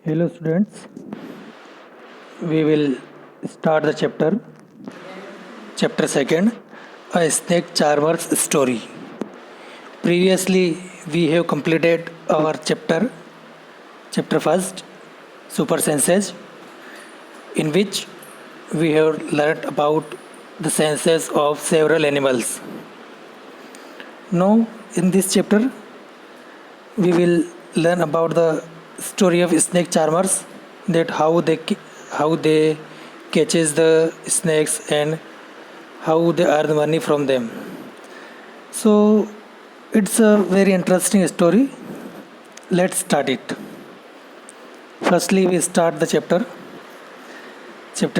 Hello students, we will start the chapter second, a snake charmer's story. Previously we have completed our chapter first, super senses, in which we have learnt about the senses of several animals. Now in this chapter we will learn about the story of snake charmers, that how they catches the snakes and how they earn money from them. So it's a very interesting story. Let's start it. Firstly, we start the chapter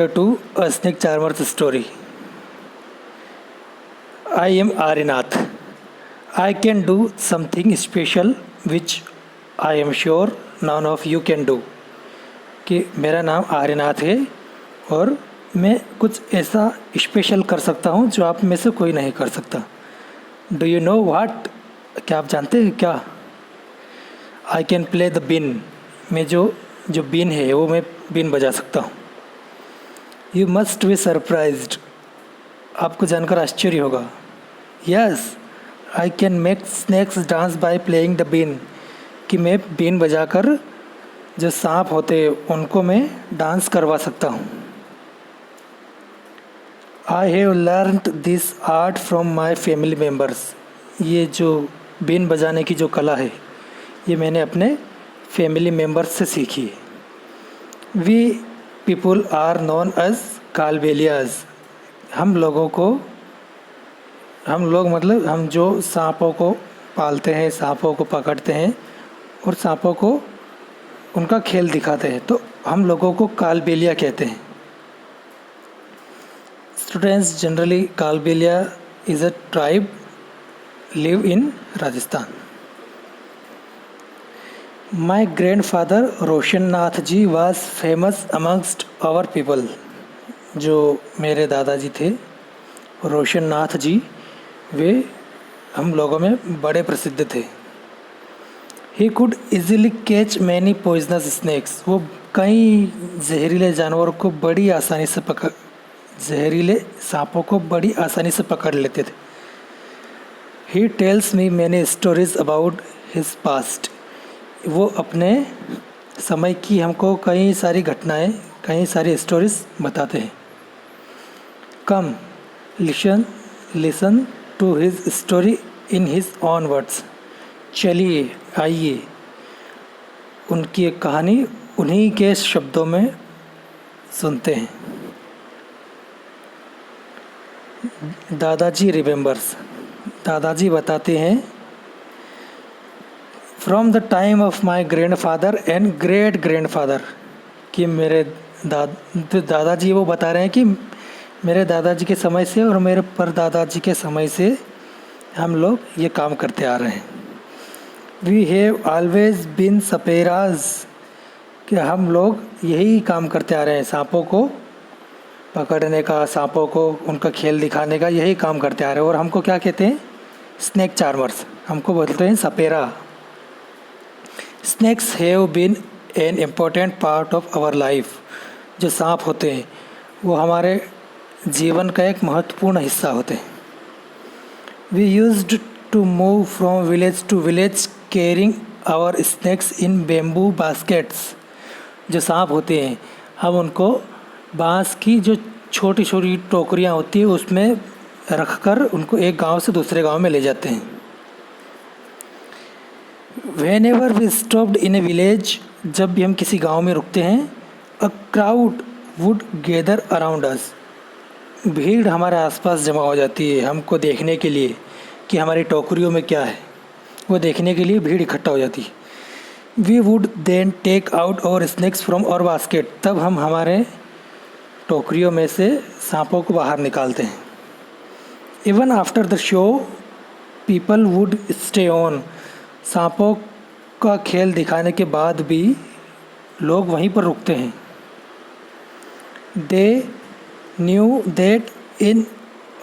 2, a snake charmer's story. I am Arinath. I can do something special which I am sure none of you can do. कि मेरा नाम आर्यनाथ है और मैं कुछ ऐसा special कर सकता हूँ जो आप में से कोई नहीं कर सकता. Do you know what? क्या आप जानते हैं क्या? I can play the been. मैं जो बीन है वो मैं बीन बजा सकता हूँ. You must be surprised. आपको जानकर आश्चर्य होगा. Yes, I can make snakes dance by playing the been. कि मैं बीन बजाकर जो सांप होते उनको मैं डांस करवा सकता हूँ. I have learned this art from my family members. ये जो बीन बजाने की जो कला है ये मैंने अपने फैमिली मेम्बर्स से सीखी है. We people are known as Kalbelias. हम लोग मतलब हम जो सांपों को पालते हैं, सांपों को पकड़ते हैं और सांपों को उनका खेल दिखाते हैं, तो हम लोगों को कालबेलिया कहते हैं. Students, generally Kalbelia is a tribe live in Rajasthan. My grandfather Roshan Nath ji was famous amongst our people. जो मेरे दादाजी थे रोशन नाथ जी, वे हम लोगों में बड़े प्रसिद्ध थे. He could easily catch many poisonous snacks. वो कई जहरीले जानवरों को बड़ी आसानी से जहरीले सांपों को बड़ी आसानी से पकड़ लेते थे. He tells me many stories about his past. वो अपने समय की हमको कई सारी घटनाएं, कई सारी स्टोरीज बताते हैं. Come listen to his story in his own words. चलिए आइए उनकी एक कहानी उन्हीं के शब्दों में सुनते हैं. दादाजी रिमेंबर्स. दादाजी बताते हैं, from the time of my grandfather and great grandfather. कि मेरे दादाजी वो बता रहे हैं कि मेरे दादाजी के समय से और मेरे परदादाजी के समय से हम लोग ये काम करते आ रहे हैं. We have always been saperas. कि हम लोग यही काम करते आ रहे हैं, सांपों को पकड़ने का, सांपों को उनका खेल दिखाने का यही काम करते आ रहे हैं. और हमको क्या कहते हैं? Snake charmers. हमको बोलते हैं सपेरा. Snakes have been an important part of our life. जो सांप होते हैं वो हमारे जीवन का एक महत्वपूर्ण हिस्सा होते हैं. We used to move from village to village carrying our snakes in bamboo baskets. जो सांप होते हैं हम उनको बांस की जो छोटी छोटी टोकरियां होती है उसमें रखकर उनको एक गांव से दूसरे गांव में ले जाते हैं. Whenever we stopped in a village. जब भी हम किसी गांव में रुकते हैं, a crowd would gather around us. भीड़ हमारे आसपास जमा हो जाती है हमको देखने के लिए कि हमारी टोकरियों में क्या है. वो देखने के लिए भीड़ इकट्ठा हो जाती है. We would then take out our snakes from our basket. तब हम हमारे टोकरियों में से सांपों को बाहर निकालते हैं. Even after the show people would stay on. सांपों का खेल दिखाने के बाद भी लोग वहीं पर रुकते हैं. They knew that in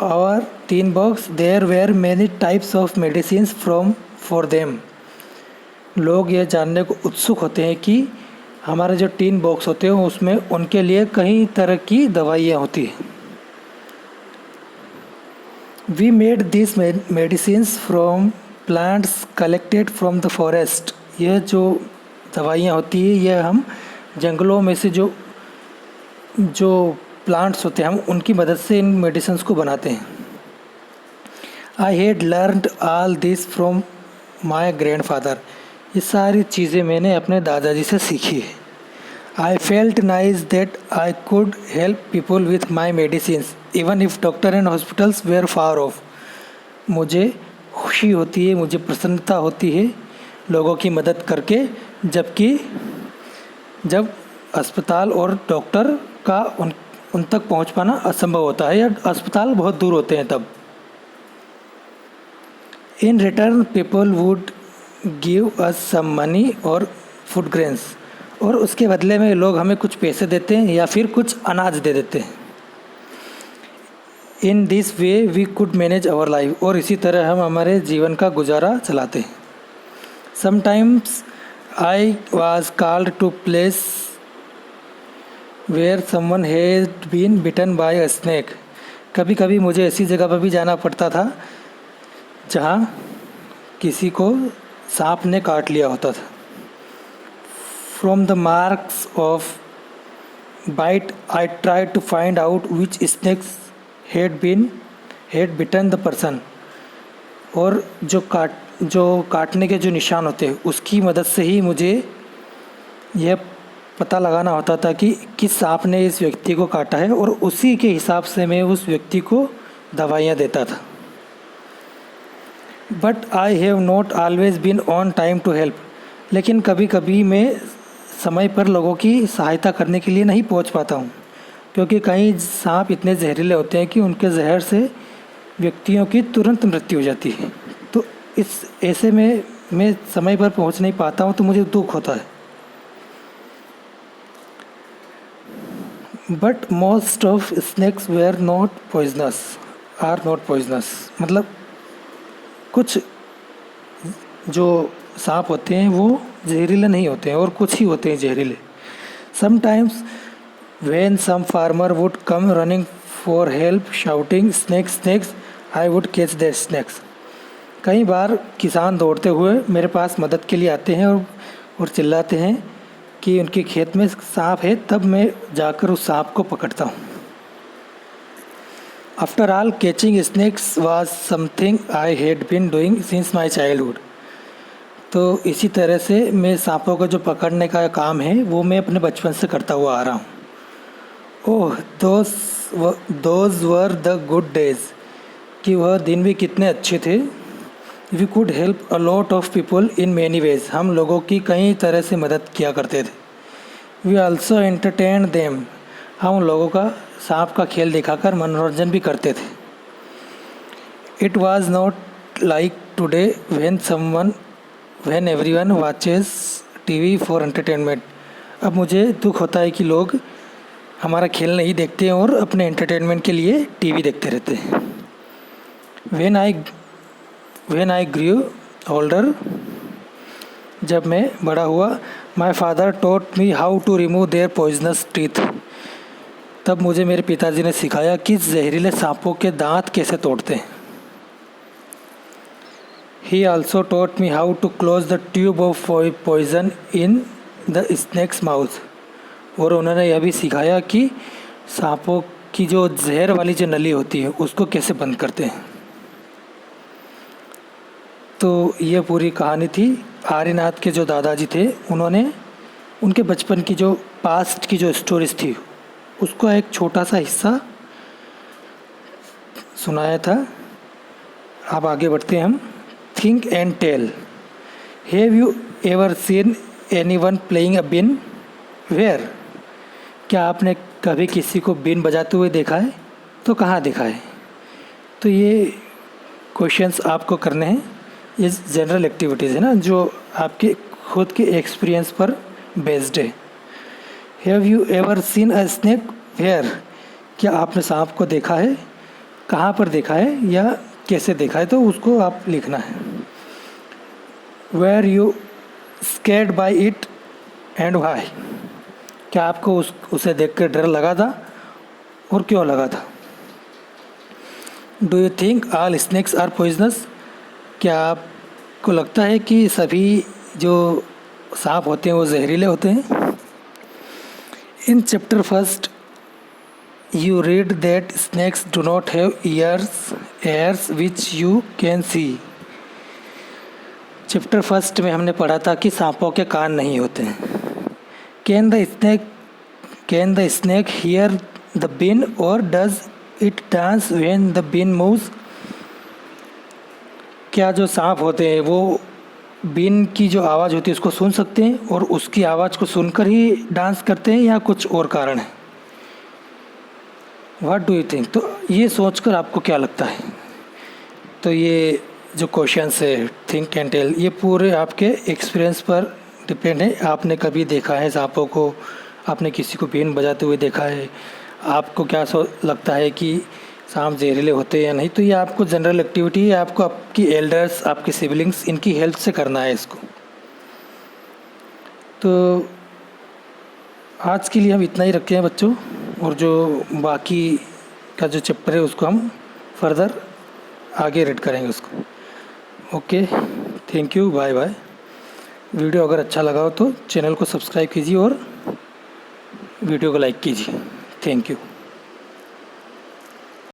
our tin box there were many types of medicines for them. लोग ये जानने को उत्सुक होते हैं कि हमारे जो टीन बॉक्स होते हैं उसमें उनके लिए कई तरह की दवाइयाँ होती हैं। We made this medicines from plants collected from the forest. यह जो दवाइयाँ होती है यह हम जंगलों में से जो जो प्लांट्स होते हैं हम उनकी मदद से इन मेडिसिन्स को बनाते हैं। I had learned all this from my grandfather. ये सारी चीज़ें मैंने अपने दादाजी से सीखी है। I felt nice that I could help people with my medicines even if doctor and hospitals were far off. मुझे खुशी होती है, मुझे प्रसन्नता होती है लोगों की मदद करके, जब अस्पताल और डॉक्टर का उन तक पहुंच पाना असंभव होता है या अस्पताल बहुत दूर होते हैं तब। In return people would give us some money और फूड ग्रेन्स। और उसके बदले में लोग हमें कुछ पैसे देते हैं या फिर कुछ अनाज दे देते हैं। In this way we could manage our life. और इसी तरह हम हमारे जीवन का गुजारा चलाते हैं। Sometimes I was called to place where someone had been bitten by a snake. कभी कभी मुझे ऐसी जगह पर भी जाना पड़ता था जहाँ किसी को सांप ने काट लिया होता था। From the marks of bite I try to find out which snakes had bitten the person. और जो काटने के जो निशान होते हैं उसकी मदद से ही मुझे यह पता लगाना होता था कि किस सांप ने इस व्यक्ति को काटा है, और उसी के हिसाब से मैं उस व्यक्ति को दवाइयाँ देता था। But I have not always been on time to help. लेकिन कभी कभी मैं समय पर लोगों की सहायता करने के लिए नहीं पहुंच पाता हूं, क्योंकि कई सांप इतने जहरीले होते हैं कि उनके जहर से व्यक्तियों की तुरंत मृत्यु हो जाती है। तो इस ऐसे में मैं समय पर पहुंच नहीं पाता हूं तो मुझे दुख होता है। But most of snakes were not poisonous. मतलब कुछ जो सांप होते हैं वो जहरीले नहीं होते हैं और कुछ ही होते हैं जहरीले। Sometimes when some farmer would come running for help shouting snakes snakes I would catch the snakes. कई बार किसान दौड़ते हुए मेरे पास मदद के लिए आते हैं और चिल्लाते हैं कि उनके खेत में सांप है, तब मैं जाकर उस सांप को पकड़ता हूँ। After all catching snakes was something I had been doing since my childhood. तो इसी तरह से मैं सांपों को जो पकड़ने का काम है वो मैं अपने बचपन से करता हुआ आ रहा हूँ। Oh those were the good days. कि वह दिन भी कितने अच्छे थे। We could help a lot of people in many ways. हम लोगों की कई तरह से मदद किया करते थे। We also entertain them. हम लोगों का सांप का खेल दिखाकर मनोरंजन भी करते थे। It was not like today when everyone watches TV for entertainment. अब मुझे दुख होता है कि लोग हमारा खेल नहीं देखते हैं और अपने एंटरटेनमेंट के लिए टीवी देखते रहते हैं। When I grew older, जब मैं बड़ा हुआ, my father taught me how to remove their poisonous teeth। तब मुझे मेरे पिताजी ने सिखाया कि जहरीले सांपों के दांत कैसे तोड़ते हैं। He also taught me how to close the tube of poison in the snake's mouth। और उन्होंने यह भी सिखाया कि सांपों की जो जहर वाली जो नली होती है उसको कैसे बंद करते हैं। तो ये पूरी कहानी थी। आर्यनाथ के जो दादाजी थे उन्होंने उनके बचपन की जो पास्ट की जो स्टोरीज थी उसको एक छोटा सा हिस्सा सुनाया था। अब आगे बढ़ते हैं हम। Think and tell. Have you ever seen anyone playing a been? Where? क्या आपने कभी किसी को बीन बजाते हुए देखा है? तो कहाँ देखा है? तो ये क्वेश्चंस आपको करने हैं। ये जनरल एक्टिविटीज़ है ना जो आपके खुद के एक्सपीरियंस पर बेस्ड है। Have you ever seen a snake? Where? क्या आपने सांप को देखा है? कहाँ पर देखा है या कैसे देखा है? तो उसको आप लिखना है। Were you scared by it and why, क्या आपको उसे देख कर डर लगा था और क्यों लगा था? Do you think all snakes are poisonous, क्या आपको लगता है कि सभी जो सांप होते हैं वो जहरीले होते हैं? In chapter first you read that snakes do not have ears which you can see। Chapter first में हमने पढ़ा था कि सांपों के कान नहीं होते हैं। Can the snake hear the been और does it dance when the been moves, क्या जो सांप होते हैं वो बिन की जो आवाज़ होती है उसको सुन सकते हैं और उसकी आवाज़ को सुनकर ही डांस करते हैं या कुछ और कारण है? व्हाट डू यू थिंक, तो ये सोचकर आपको क्या लगता है? तो ये जो क्वेश्चंस है थिंक एंड टेल, ये पूरे आपके एक्सपीरियंस पर डिपेंड है। आपने कभी देखा है सांपों को, आपने किसी को बीन बजाते हुए देखा है, आपको क्या लगता है कि सांप जहरीले होते हैं या नहीं? तो ये आपको जनरल एक्टिविटी है, आपको आपकी एल्डर्स, आपके सिबलिंग्स, इनकी हेल्प से करना है इसको। तो आज के लिए हम इतना ही रखते हैं बच्चों, और जो बाकी का जो चैप्टर है उसको हम फर्दर आगे रीड करेंगे उसको। Okay, thank you, bye bye. Video अगर अच्छा लगा हो तो चैनल को सब्सक्राइब कीजिए और वीडियो को लाइक कीजिए। Thank you.